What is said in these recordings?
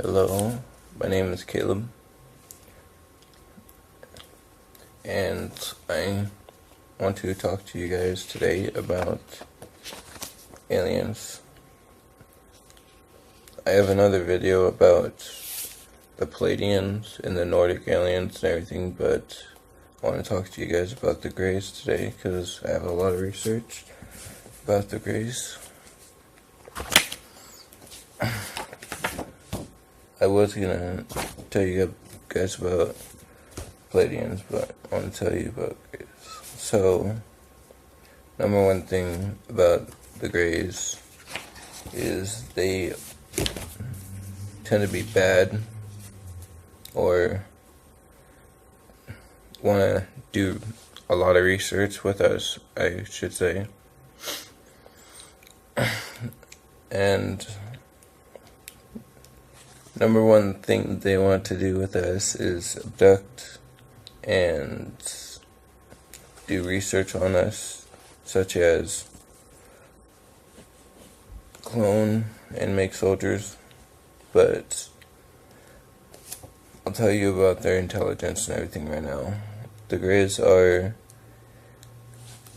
Hello, my name is Caleb, and I want to talk to you guys today about aliens. I have another video about the Pleiadians and the Nordic aliens and everything, but I want to talk to you guys about the Greys today because I have a lot of research about the Greys. I was gonna tell you guys about Pleiadians, but I want to tell you about Greys. So, number one thing about the Greys is they tend to be bad, or want to do a lot of research with us, I should say. And number one thing they want to do with us is abduct and do research on us, such as clone and make soldiers. But I'll tell you about their intelligence and everything right now. The Greys are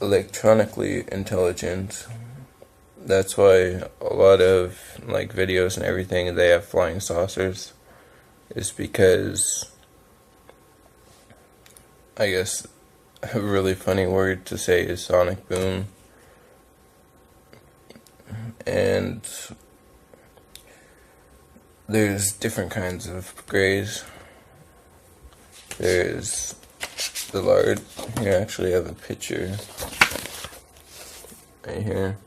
electronically intelligent. That's why a lot of videos and everything, they have flying saucers, is because, I guess a really funny word to say is sonic boom. And there's different kinds of Greys. There's the large, here I actually have a picture right here.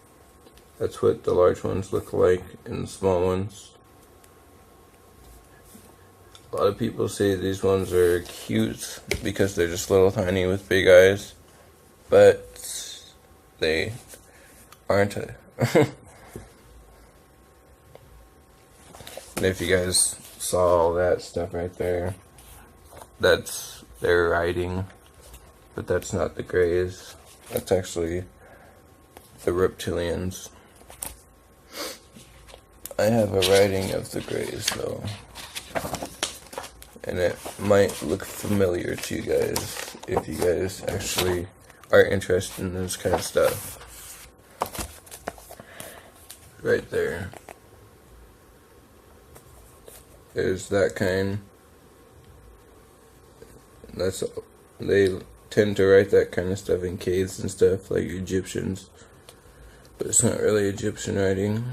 That's what the large ones look like, and the small ones. A lot of people say these ones are cute because they're just little tiny with big eyes, but they aren't. And if you guys saw all that stuff right there, that's their writing, but that's not the Greys. That's actually the reptilians. I have a writing of the Greys though, and it might look familiar to you guys if you guys actually are interested in this kind of stuff. Right there. There's that kind. They tend to write that kind of stuff in caves and stuff, like Egyptians, but it's not really Egyptian writing.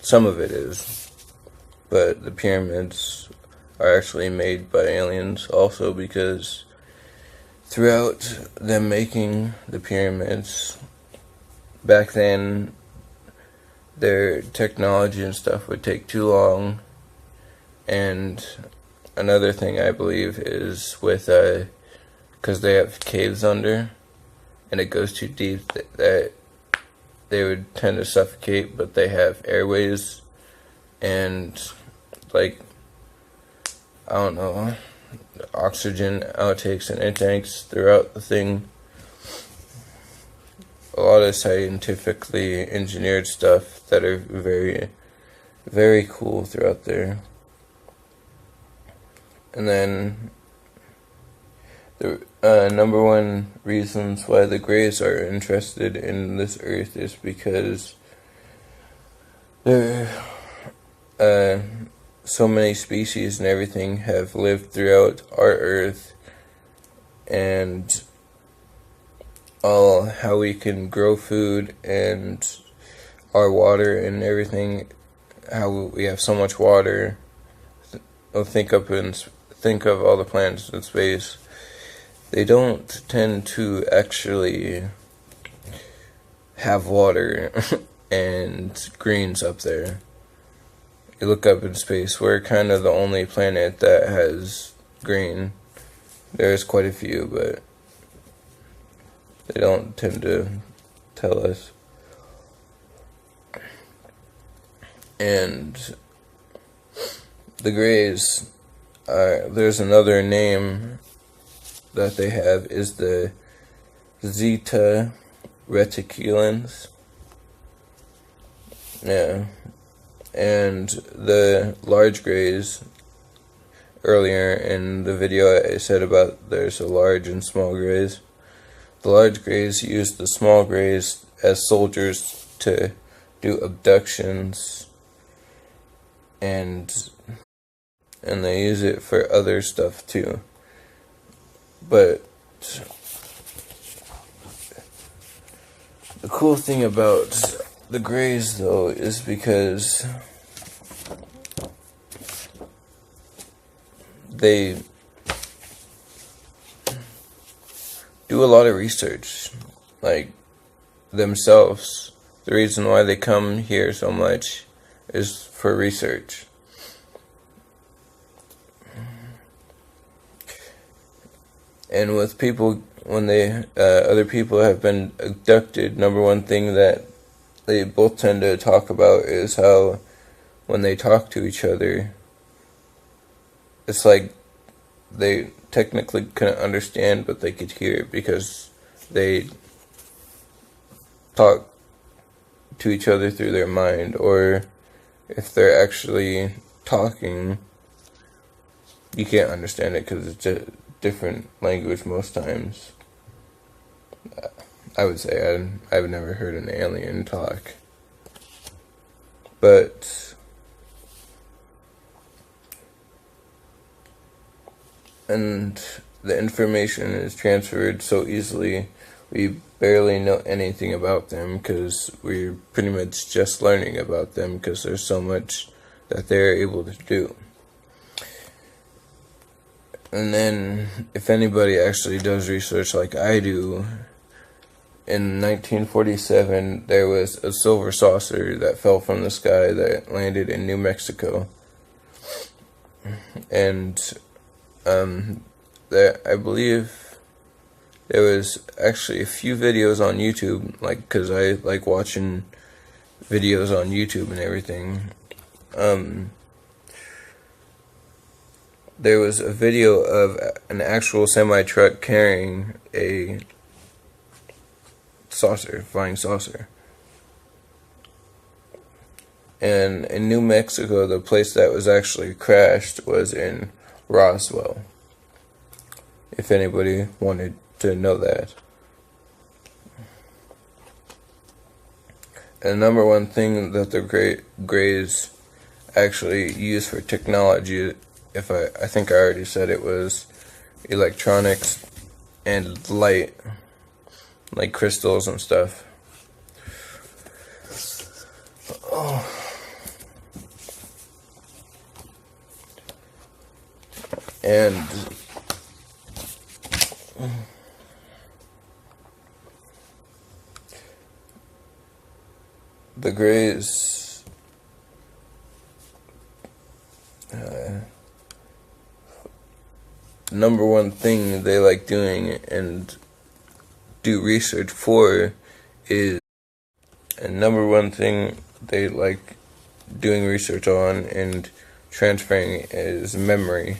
Some of it is, but the pyramids are actually made by aliens also, because throughout them making the pyramids, back then, their technology and stuff would take too long. And another thing I believe is with, because they have caves under, and it goes too deep, that they would tend to suffocate, but they have airways and, I don't know, oxygen outtakes and intakes throughout the thing. A lot of scientifically engineered stuff that are very, very cool throughout there. And then the number one reasons why the Greys are interested in this Earth is because there so many species and everything have lived throughout our Earth, and all how we can grow food and our water and everything, how we have so much water. Think of all the planets in space. They don't tend to actually have water and greens up there. You look up in space, we're kind of the only planet that has green. There's quite a few, but they don't tend to tell us. And the Greys, there's another name that they have, is the Zeta Reticulans. Yeah, And the large greys, earlier in the video I said about there's a large and small greys. The large greys use the small greys as soldiers to do abductions, and they use it for other stuff too. But the cool thing about the greys, though, is because they do a lot of research, like, themselves. The reason why they come here so much is for research. And with people, when they other people have been abducted, number one thing that they both tend to talk about is how when they talk to each other, it's like they technically couldn't understand, but they could hear it because they talk to each other through their mind. Or if they're actually talking, you can't understand it because it's a different language most times. I would say I've never heard an alien talk, but and the information is transferred so easily, we barely know anything about them because we're pretty much just learning about them because there's so much that they're able to do. And then, if anybody actually does research like I do, in 1947, there was a silver saucer that fell from the sky that landed in New Mexico. And I believe there was actually a few videos on YouTube, like, because I like watching videos on YouTube and everything. There was a video of an actual semi-truck carrying a saucer, flying saucer. And in New Mexico, the place that was actually crashed was in Roswell, if anybody wanted to know that. And the number one thing that the Greys actually use for technology, I think I already said it, was electronics and light, like crystals and stuff. Oh. And the Greys number one thing they like doing and do research for is, and number one thing they like doing research on and transferring is memory.